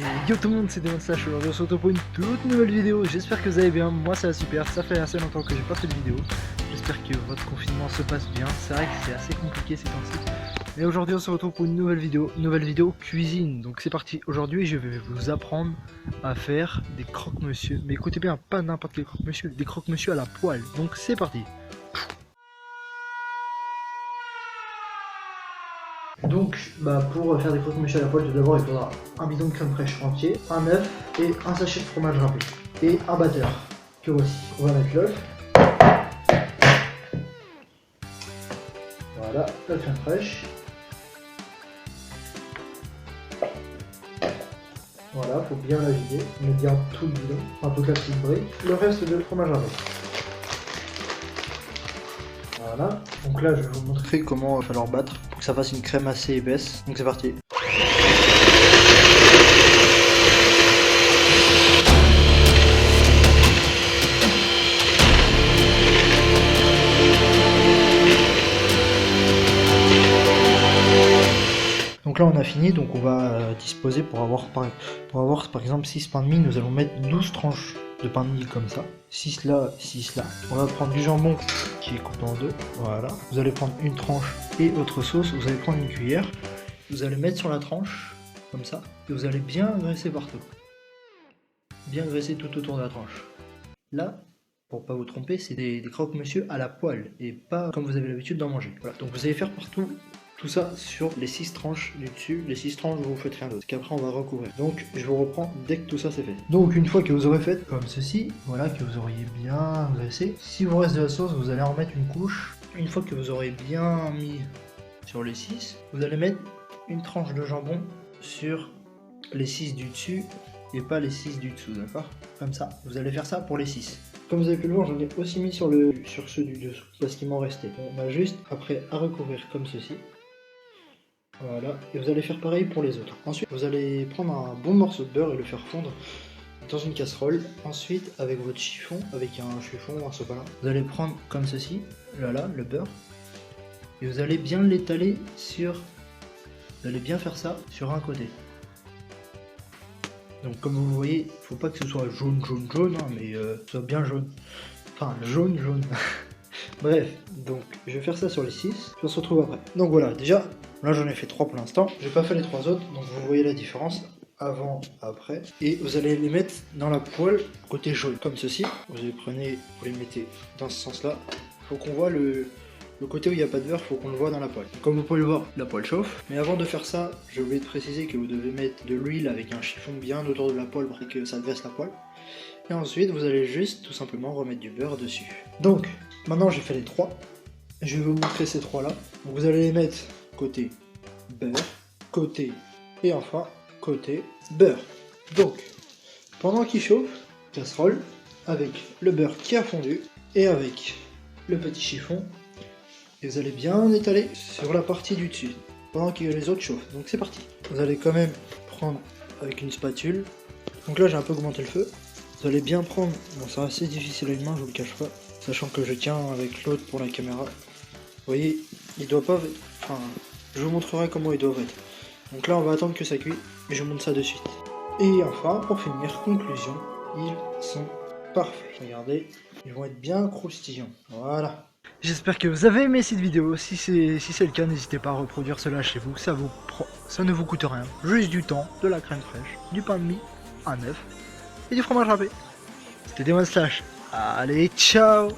Et yo tout le monde, c'est Demonslash, aujourd'hui on se retrouve pour une toute nouvelle vidéo. J'espère que vous allez bien, moi ça va super, ça fait assez longtemps que j'ai pas fait de vidéo. J'espère que votre confinement se passe bien, c'est vrai que c'est assez compliqué ces temps-ci. Mais aujourd'hui on se retrouve pour une nouvelle vidéo cuisine. Donc c'est parti, aujourd'hui je vais vous apprendre à faire des croque-monsieur. Mais écoutez bien, pas n'importe quel croque-monsieur, des croque-monsieur à la poêle. Donc c'est parti. Donc, pour faire des croque-monsieur à la poêle, tout d'abord il faudra un bidon de crème fraîche entier, un œuf et un sachet de fromage râpé. Et un batteur, que voici. On va mettre l'œuf. Voilà, la crème fraîche. Voilà, faut bien la vider, mettre bien tout le bidon, enfin toute la petite brique. Le reste de fromage râpé. Voilà, donc là je vais vous montrer comment il va falloir battre pour que ça fasse une crème assez épaisse. Donc c'est parti. Donc là on a fini, donc on va disposer pour avoir par exemple 6 pains de mie, nous allons mettre 12 tranches de pain de mie comme ça, 6 là, 6 là. On va prendre du jambon qui est coupé en deux, voilà. Vous allez prendre une tranche et autre sauce, vous allez prendre une cuillère, vous allez mettre sur la tranche, comme ça, et vous allez bien graisser partout. Bien graisser tout autour de la tranche. Là, pour pas vous tromper, c'est des croque-monsieur à la poêle, et pas comme vous avez l'habitude d'en manger. Voilà, donc vous allez faire partout tout ça sur les 6 tranches du dessus, les 6 tranches vous faites rien d'autre, qu'après on va recouvrir. Donc je vous reprends dès que tout ça c'est fait. Donc une fois que vous aurez fait comme ceci, voilà, que vous auriez bien graissé, si vous reste de la sauce, vous allez en mettre une couche. Une fois que vous aurez bien mis sur les 6, vous allez mettre une tranche de jambon sur les 6 du dessus et pas les 6 du dessous, d'accord? Comme ça, vous allez faire ça pour les 6. Comme vous avez pu le voir, j'en ai aussi mis sur ceux du dessous, parce qu'il m'en restait. On a juste après à recouvrir comme ceci. Voilà, et vous allez faire pareil pour les autres. Ensuite, vous allez prendre un bon morceau de beurre et le faire fondre dans une casserole. Ensuite, avec votre chiffon, avec un chiffon, un sopalin, vous allez prendre comme ceci, là, le beurre, et vous allez bien l'étaler sur... Vous allez bien faire ça sur un côté. Donc comme vous voyez, il faut pas que ce soit jaune, hein, mais soit bien jaune. Enfin, jaune. Bref, donc je vais faire ça sur les 6, on se retrouve après. Donc voilà, déjà, là j'en ai fait 3 pour l'instant, j'ai pas fait les 3 autres, donc vous voyez la différence, avant, après. Et vous allez les mettre dans la poêle, côté jaune, comme ceci. Vous les prenez, vous les mettez dans ce sens-là. Faut qu'on voit le côté où il n'y a pas de beurre, faut qu'on le voit dans la poêle. Comme vous pouvez le voir, la poêle chauffe. Mais avant de faire ça, j'ai oublié de préciser que vous devez mettre de l'huile avec un chiffon bien autour de la poêle pour que ça graisse la poêle. Et ensuite, vous allez juste tout simplement remettre du beurre dessus. Donc, maintenant j'ai fait les 3. Je vais vous montrer ces 3 là. Donc vous allez les mettre côté beurre, côté et enfin côté beurre. Donc, pendant qu'il chauffe, casserole avec le beurre qui a fondu et avec le petit chiffon. Et vous allez bien étaler sur la partie du dessus pendant que les autres chauffent. Donc c'est parti. Vous allez quand même prendre avec une spatule. Donc là j'ai un peu augmenté le feu. Vous allez bien prendre, bon c'est assez difficile à une main, je vous le cache pas, sachant que je tiens avec l'autre pour la caméra. Vous voyez, il doit pas, enfin, je vous montrerai comment ils doivent être. Donc là on va attendre que ça cuit, et je vous montre ça de suite. Et enfin, pour finir, conclusion, ils sont parfaits. Regardez, ils vont être bien croustillants. Voilà. J'espère que vous avez aimé cette vidéo. Si c'est le cas, n'hésitez pas à reproduire cela chez vous. Ça ne vous coûte rien. Juste du temps, de la crème fraîche, du pain de mie, un œuf et du fromage râpé. C'était Demonslash. Allez, ciao!